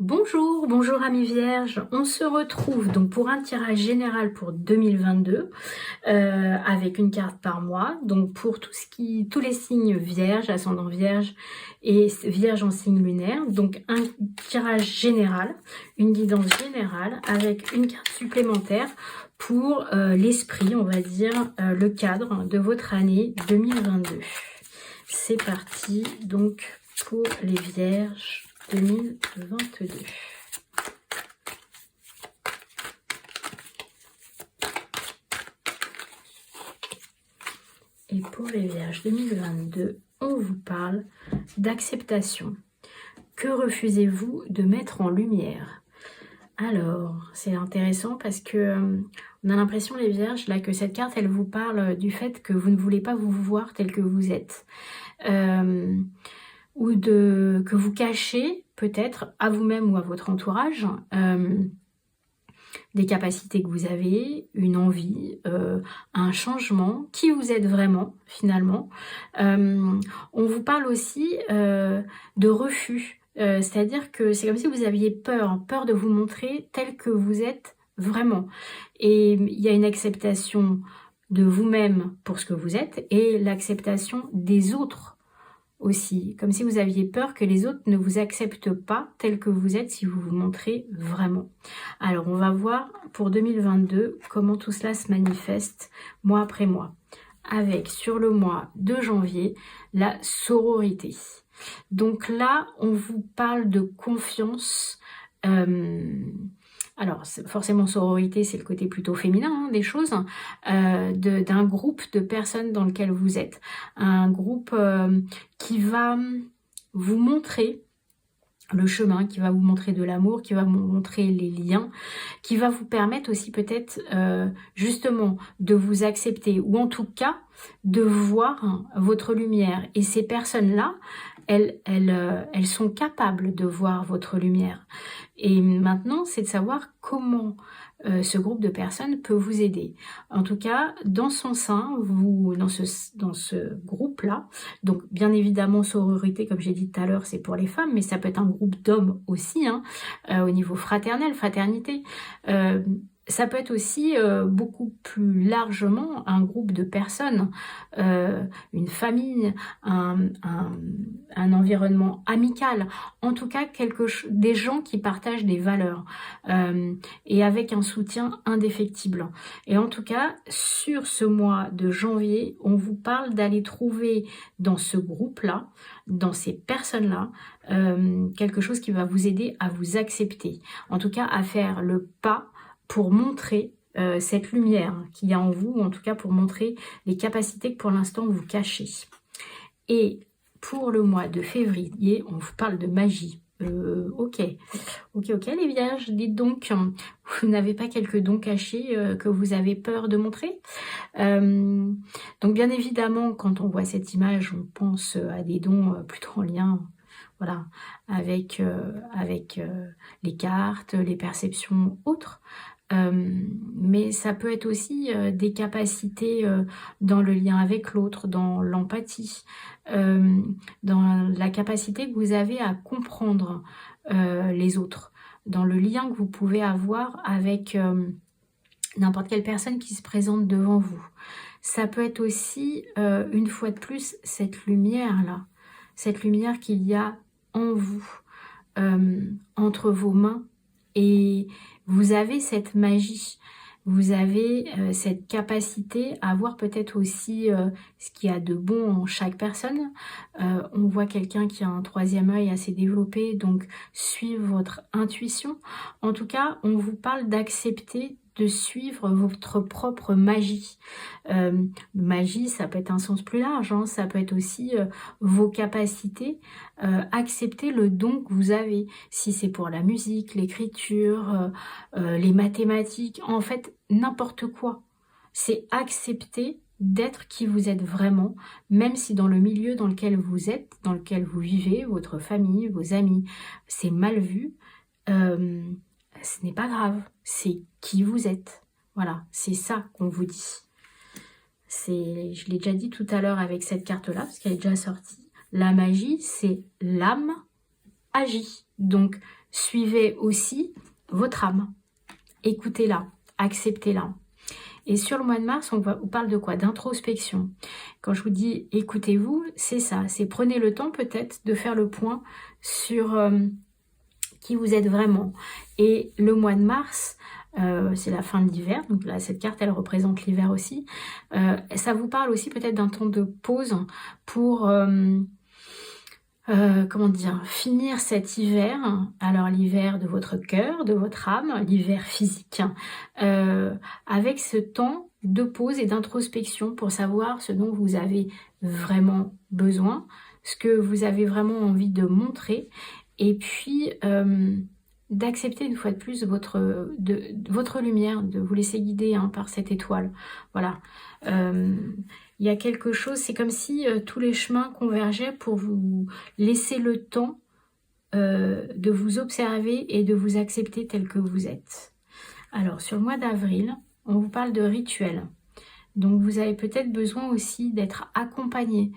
Bonjour, bonjour amis vierges, on se retrouve donc pour un tirage général pour 2022 avec une carte par mois, donc pour tous les signes vierges, ascendant vierge et vierge en signe lunaire, donc un tirage général, une guidance générale avec une carte supplémentaire pour l'esprit, on va dire, le cadre de votre année 2022. C'est parti donc pour les vierges 2022. Et pour les vierges 2022, on vous parle d'acceptation. Que refusez-vous de mettre en lumière? Alors, c'est intéressant parce que on a l'impression, les vierges, là, que cette carte, elle vous parle du fait que vous ne voulez pas vous voir tel que vous êtes. Ou que vous cachez peut-être à vous-même ou à votre entourage des capacités que vous avez, une envie, un changement, qui vous êtes vraiment finalement. On vous parle aussi de refus, c'est-à-dire que c'est comme si vous aviez peur de vous montrer tel que vous êtes vraiment. Et il y a une acceptation de vous-même pour ce que vous êtes et l'acceptation des autres aussi, comme si vous aviez peur que les autres ne vous acceptent pas tel que vous êtes si vous vous montrez vraiment. Alors on va voir pour 2022 comment tout cela se manifeste mois après mois, avec sur le mois de janvier la sororité. Donc là on vous parle de confiance. Alors forcément sororité, c'est le côté plutôt féminin des choses, d'un groupe de personnes dans lequel vous êtes, un groupe qui va vous montrer le chemin, qui va vous montrer de l'amour, qui va vous montrer les liens, qui va vous permettre aussi peut-être justement de vous accepter, ou en tout cas de voir votre lumière. Et ces personnes-là, elles sont capables de voir votre lumière. Et maintenant, c'est de savoir comment ce groupe de personnes peut vous aider. En tout cas, dans son sein, dans ce groupe-là, donc bien évidemment sororité, comme j'ai dit tout à l'heure, c'est pour les femmes, mais ça peut être un groupe d'hommes aussi, au niveau fraternel, fraternité. Ça peut être aussi beaucoup plus largement un groupe de personnes, une famille, un environnement amical, en tout cas des gens qui partagent des valeurs et avec un soutien indéfectible. Et en tout cas, sur ce mois de janvier, on vous parle d'aller trouver dans ce groupe-là, dans ces personnes-là, quelque chose qui va vous aider à vous accepter, en tout cas à faire le pas pour montrer cette lumière qu'il y a en vous, ou en tout cas pour montrer les capacités que pour l'instant vous cachez. Et pour le mois de février, on vous parle de magie. Ok les vierges, dites donc, vous n'avez pas quelques dons cachés que vous avez peur de montrer? Donc bien évidemment, quand on voit cette image, on pense à des dons plutôt en lien, voilà, avec les cartes, les perceptions autres. Mais ça peut être aussi des capacités dans le lien avec l'autre, dans l'empathie, dans la capacité que vous avez à comprendre les autres, dans le lien que vous pouvez avoir avec n'importe quelle personne qui se présente devant vous. Ça peut être aussi, une fois de plus, cette lumière-là, cette lumière qu'il y a en vous, entre vos mains, et vous avez cette magie, vous avez cette capacité à voir peut-être aussi ce qu'il y a de bon en chaque personne. On voit quelqu'un qui a un troisième œil assez développé, donc suivre votre intuition. En tout cas, on vous parle d'accepter de suivre votre propre magie. Magie, ça peut être un sens plus large, ça peut être aussi vos capacités, accepter le don que vous avez, si c'est pour la musique, l'écriture, les mathématiques, en fait n'importe quoi. C'est accepter d'être qui vous êtes vraiment, même si dans le milieu dans lequel vous êtes, dans lequel vous vivez, votre famille, vos amis, c'est mal vu. Ce n'est pas grave, c'est qui vous êtes. Voilà, c'est ça qu'on vous dit. Je l'ai déjà dit tout à l'heure avec cette carte-là, parce qu'elle est déjà sortie. La magie, c'est l'âme agit. Donc, suivez aussi votre âme. Écoutez-la, acceptez-la. Et sur le mois de mars, on parle de quoi? D'introspection. Quand je vous dis écoutez-vous, c'est ça. C'est prenez le temps peut-être de faire le point sur qui vous êtes vraiment. Et le mois de mars, c'est la fin de l'hiver. Donc là, cette carte, elle représente l'hiver aussi. Ça vous parle aussi peut-être d'un temps de pause pour... comment dire, finir cet hiver, alors l'hiver de votre cœur, de votre âme, l'hiver physique, avec ce temps de pause et d'introspection pour savoir ce dont vous avez vraiment besoin, ce que vous avez vraiment envie de montrer, et puis d'accepter une fois de plus votre lumière, de vous laisser guider par cette étoile. Voilà. Il y a quelque chose, c'est comme si tous les chemins convergeaient pour vous laisser le temps de vous observer et de vous accepter tel que vous êtes. Alors, sur le mois d'avril, on vous parle de rituels. Donc, vous avez peut-être besoin aussi d'être accompagné,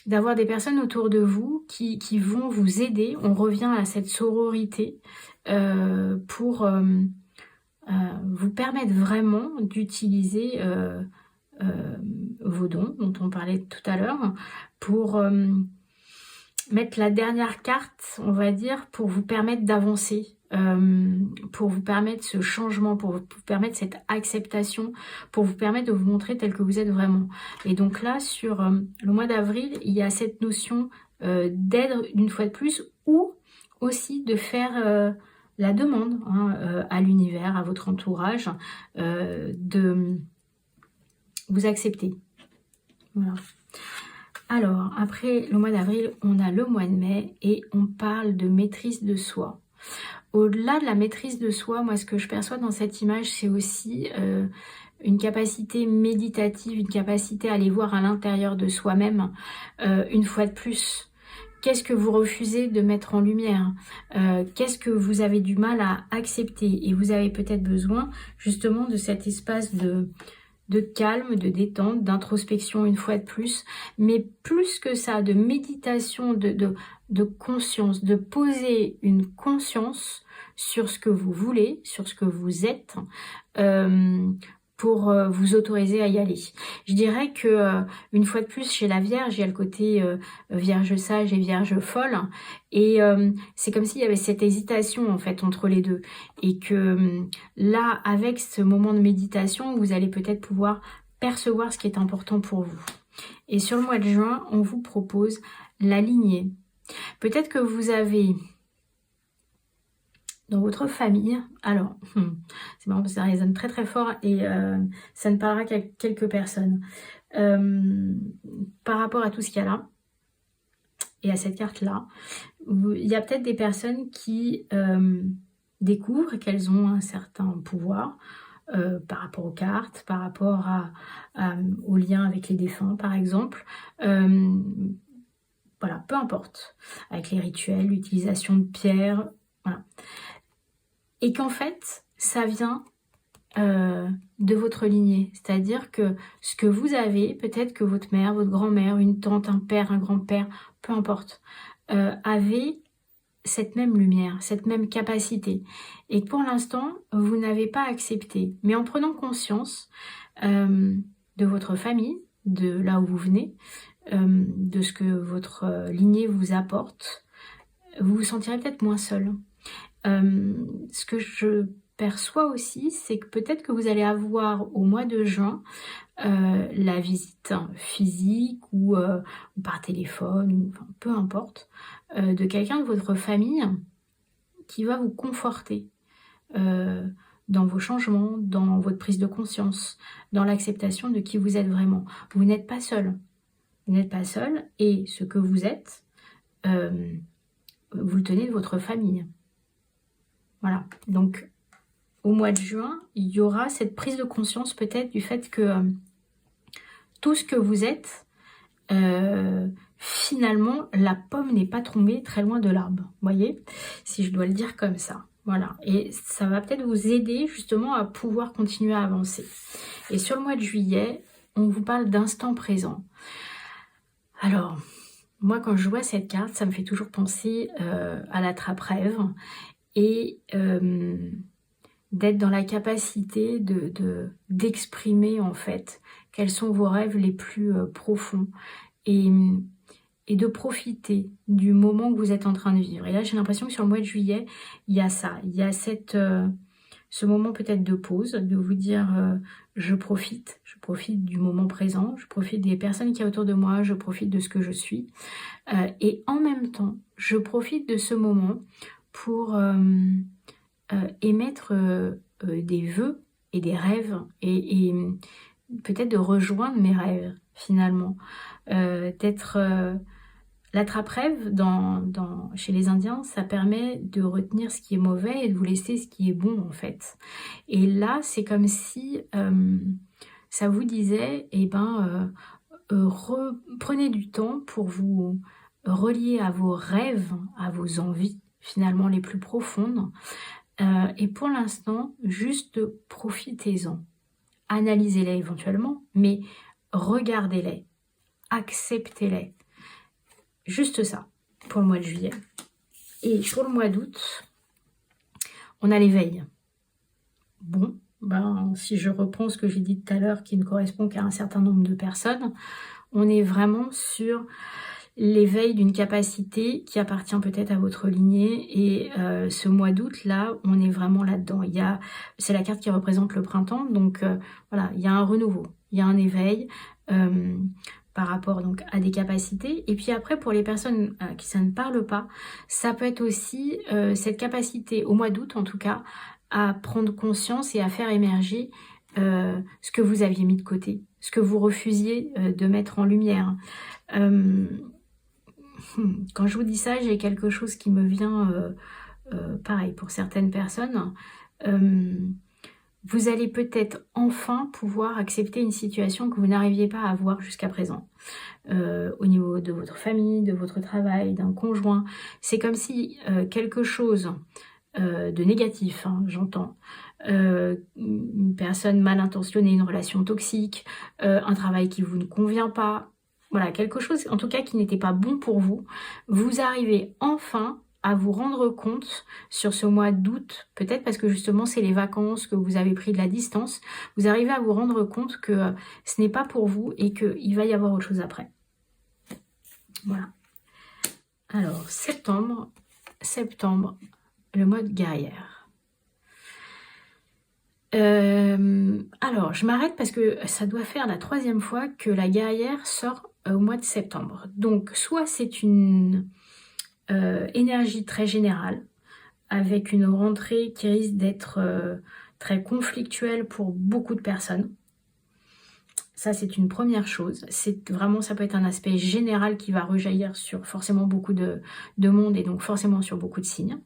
d'avoir des personnes autour de vous qui vont vous aider. On revient à cette sororité pour vous permettre vraiment d'utiliser vos dons dont on parlait tout à l'heure pour mettre la dernière carte, on va dire, pour vous permettre d'avancer, pour vous permettre ce changement, pour vous permettre cette acceptation, pour vous permettre de vous montrer tel que vous êtes vraiment. Et donc là, sur le mois d'avril, il y a cette notion d'aide une fois de plus, ou aussi de faire la demande à l'univers, à votre entourage, de vous accepter. Voilà. Alors, après le mois d'avril, on a le mois de mai et on parle de maîtrise de soi. Au-delà de la maîtrise de soi, moi, ce que je perçois dans cette image, c'est aussi une capacité méditative, une capacité à aller voir à l'intérieur de soi-même, une fois de plus. Qu'est-ce que vous refusez de mettre en lumière? Qu'est-ce que vous avez du mal à accepter? Et vous avez peut-être besoin justement de cet espace de calme, de détente, d'introspection une fois de plus, mais plus que ça, de méditation, de conscience, de poser une conscience sur ce que vous voulez, sur ce que vous êtes, pour vous autoriser à y aller. Je dirais que une fois de plus chez la Vierge, il y a le côté Vierge sage et Vierge folle, et c'est comme s'il y avait cette hésitation en fait entre les deux, et que là, avec ce moment de méditation, vous allez peut-être pouvoir percevoir ce qui est important pour vous. Et sur le mois de juin, on vous propose la lignée. Peut-être que vous avez dans votre famille, alors, c'est marrant parce que ça résonne très très fort et ça ne parlera qu'à quelques personnes. Par rapport à tout ce qu'il y a là, et à cette carte-là, il y a peut-être des personnes qui découvrent qu'elles ont un certain pouvoir par rapport aux cartes, par rapport au lien avec les défunts, par exemple. Voilà, peu importe. Avec les rituels, l'utilisation de pierres, voilà. Et qu'en fait, ça vient de votre lignée. C'est-à-dire que ce que vous avez, peut-être que votre mère, votre grand-mère, une tante, un père, un grand-père, peu importe, avait cette même lumière, cette même capacité. Et que pour l'instant, vous n'avez pas accepté. Mais en prenant conscience de votre famille, de là où vous venez, de ce que votre lignée vous apporte, vous vous sentirez peut-être moins seul. Ce que je perçois aussi, c'est que peut-être que vous allez avoir au mois de juin la visite physique ou par téléphone, ou enfin, peu importe, de quelqu'un de votre famille qui va vous conforter dans vos changements, dans votre prise de conscience, dans l'acceptation de qui vous êtes vraiment. Vous n'êtes pas seul. Vous n'êtes pas seul, et ce que vous êtes, vous le tenez de votre famille. Voilà, donc au mois de juin, il y aura cette prise de conscience peut-être du fait que tout ce que vous êtes, finalement, la pomme n'est pas tombée très loin de l'arbre. Vous voyez, si je dois le dire comme ça. Voilà, et ça va peut-être vous aider justement à pouvoir continuer à avancer. Et sur le mois de juillet, on vous parle d'instant présent. Alors, moi quand je vois cette carte, ça me fait toujours penser à l'attrape-rêve et d'être dans la capacité d'exprimer en fait quels sont vos rêves les plus profonds et, et de profiter du moment que vous êtes en train de vivre. Et là j'ai l'impression que sur le mois de juillet, il y a ça, il y a ce moment peut-être de pause, de vous dire je profite du moment présent, je profite des personnes qui y a autour de moi, je profite de ce que je suis. Et en même temps, je profite de ce moment pour émettre des vœux et des rêves et peut-être de rejoindre mes rêves finalement. D'être l'attrape-rêve chez les Indiens, ça permet de retenir ce qui est mauvais et de vous laisser ce qui est bon en fait. Et là, c'est comme si ça vous disait, eh ben, prenez du temps pour vous relier à vos rêves, à vos envies finalement les plus profondes. Et pour l'instant, juste profitez-en. Analysez-les éventuellement, mais regardez-les, acceptez-les. Juste ça pour le mois de juillet. Et pour le mois d'août, on a l'éveil. Bon, ben, si je reprends ce que j'ai dit tout à l'heure, qui ne correspond qu'à un certain nombre de personnes, on est vraiment sur l'éveil d'une capacité qui appartient peut-être à votre lignée. Et ce mois d'août, là, on est vraiment là-dedans. C'est la carte qui représente le printemps, donc voilà, il y a un renouveau, il y a un éveil par rapport donc à des capacités. Et puis après, pour les personnes à qui ça ne parle pas, ça peut être aussi cette capacité, au mois d'août en tout cas, à prendre conscience et à faire émerger ce que vous aviez mis de côté, ce que vous refusiez de mettre en lumière. Quand je vous dis ça, j'ai quelque chose qui me vient, pareil, pour certaines personnes. Vous allez peut-être enfin pouvoir accepter une situation que vous n'arriviez pas à avoir jusqu'à présent. Au niveau de votre famille, de votre travail, d'un conjoint. C'est comme si quelque chose de négatif, hein, j'entends, une personne mal intentionnée, une relation toxique, un travail qui vous ne convient pas, voilà, quelque chose en tout cas qui n'était pas bon pour vous, vous arrivez enfin à vous rendre compte sur ce mois d'août, peut-être parce que justement c'est les vacances, que vous avez pris de la distance, vous arrivez à vous rendre compte que ce n'est pas pour vous et qu'il va y avoir autre chose après. Voilà. Alors, septembre, le mode guerrière. Alors, je m'arrête parce que ça doit faire la 3e fois que la guerrière sort au mois de septembre. Donc, soit c'est une énergie très générale, avec une rentrée qui risque d'être très conflictuelle pour beaucoup de personnes. Ça, c'est une première chose. C'est vraiment, ça peut être un aspect général qui va rejaillir sur forcément beaucoup de monde et donc forcément sur beaucoup de signes.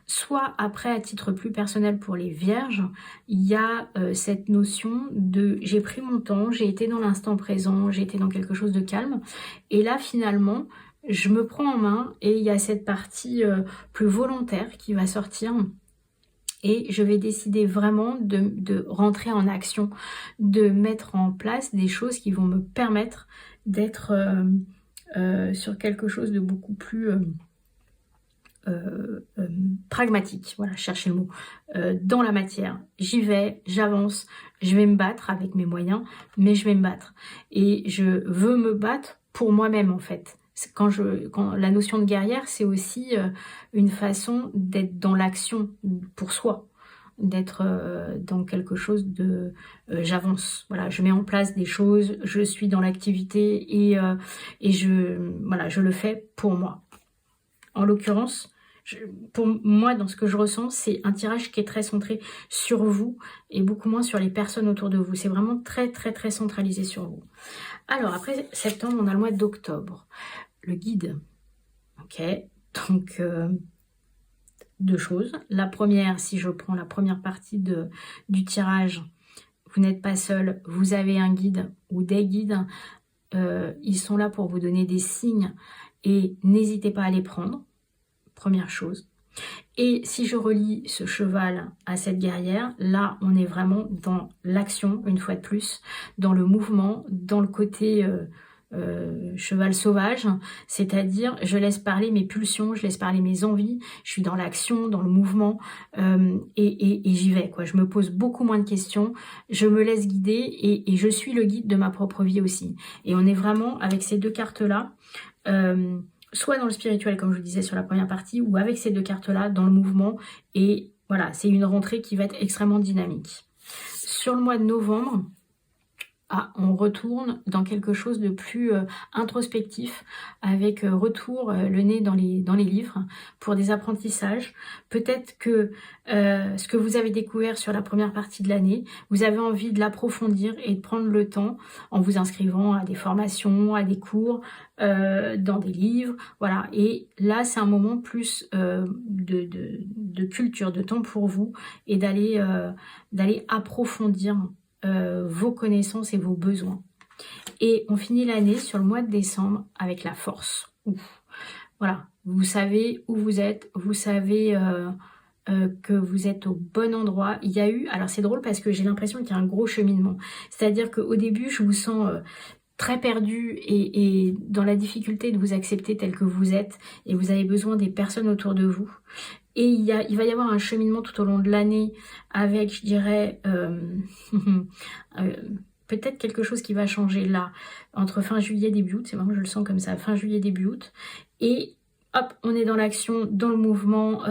Soit après, à titre plus personnel pour les vierges, il y a cette notion de j'ai pris mon temps, j'ai été dans l'instant présent, j'ai été dans quelque chose de calme. Et là, finalement, je me prends en main et il y a cette partie plus volontaire qui va sortir. Et je vais décider vraiment de rentrer en action, de mettre en place des choses qui vont me permettre d'être sur quelque chose de beaucoup plus pragmatique. Voilà, cherchez le mot. Dans la matière, j'y vais, j'avance, je vais me battre avec mes moyens, mais je vais me battre. Et je veux me battre pour moi-même en fait. Quand la notion de guerrière, c'est aussi une façon d'être dans l'action pour soi, d'être dans quelque chose de j'avance, voilà, je mets en place des choses, je suis dans l'activité et je le fais pour moi. En l'occurrence, pour moi, dans ce que je ressens, c'est un tirage qui est très centré sur vous et beaucoup moins sur les personnes autour de vous. C'est vraiment très, très, très centralisé sur vous. Alors, après septembre, on a le mois d'octobre. Le guide. Ok, donc 2 choses. La première, si je prends la première partie du tirage, vous n'êtes pas seul, vous avez un guide ou des guides. Ils sont là pour vous donner des signes et n'hésitez pas à les prendre. Première chose. Et si je relie ce cheval à cette guerrière, là, on est vraiment dans l'action, une fois de plus, dans le mouvement, dans le côté cheval sauvage, c'est-à-dire je laisse parler mes pulsions, je laisse parler mes envies, je suis dans l'action, dans le mouvement, et j'y vais, quoi. Je me pose beaucoup moins de questions, je me laisse guider et je suis le guide de ma propre vie aussi. Et on est vraiment avec ces deux cartes-là, soit dans le spirituel, comme je vous disais sur la première partie, ou avec ces deux cartes-là, dans le mouvement. Et voilà, c'est une rentrée qui va être extrêmement dynamique. Sur le mois de novembre, on retourne dans quelque chose de plus introspectif, avec retour le nez dans les livres, pour des apprentissages. Peut-être que ce que vous avez découvert sur la première partie de l'année, vous avez envie de l'approfondir et de prendre le temps en vous inscrivant à des formations, à des cours, dans des livres, voilà. Et là, c'est un moment plus de culture, de temps pour vous, et d'aller approfondir vos connaissances et vos besoins. Et on finit l'année sur le mois de décembre avec la force. Ouf. Voilà, vous savez où vous êtes, vous savez que vous êtes au bon endroit. Il y a eu, alors c'est drôle parce que j'ai l'impression qu'il y a un gros cheminement. C'est-à-dire qu'au début, je vous sens très perdu et dans la difficulté de vous accepter tel que vous êtes, et vous avez besoin des personnes autour de vous. Et il va y avoir un cheminement tout au long de l'année avec, je dirais, peut-être quelque chose qui va changer là, entre fin juillet, début août. C'est marrant, je le sens comme ça, fin juillet, début août. Et hop, on est dans l'action, dans le mouvement,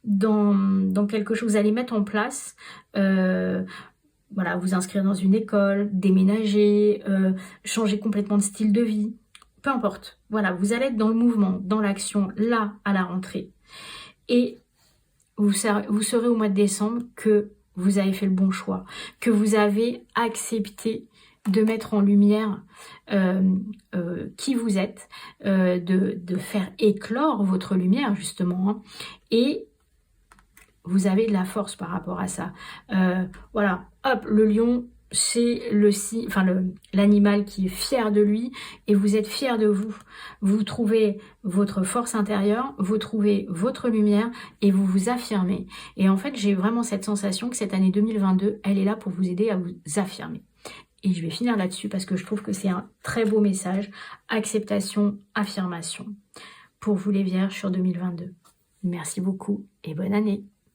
dans quelque chose. Vous allez mettre en place, voilà, vous inscrire dans une école, déménager, changer complètement de style de vie. Peu importe. Voilà, vous allez être dans le mouvement, dans l'action, là, à la rentrée. Et vous saurez au mois de décembre que vous avez fait le bon choix, que vous avez accepté de mettre en lumière qui vous êtes, de faire éclore votre lumière justement, hein, et vous avez de la force par rapport à ça. Voilà, hop, le lion, c'est l'animal qui est fier de lui, et vous êtes fier de vous. Vous trouvez votre force intérieure, vous trouvez votre lumière, et vous vous affirmez. Et en fait, j'ai vraiment cette sensation que cette année 2022, elle est là pour vous aider à vous affirmer. Et je vais finir là-dessus parce que je trouve que c'est un très beau message. Acceptation, affirmation. Pour vous les Vierges sur 2022. Merci beaucoup et bonne année.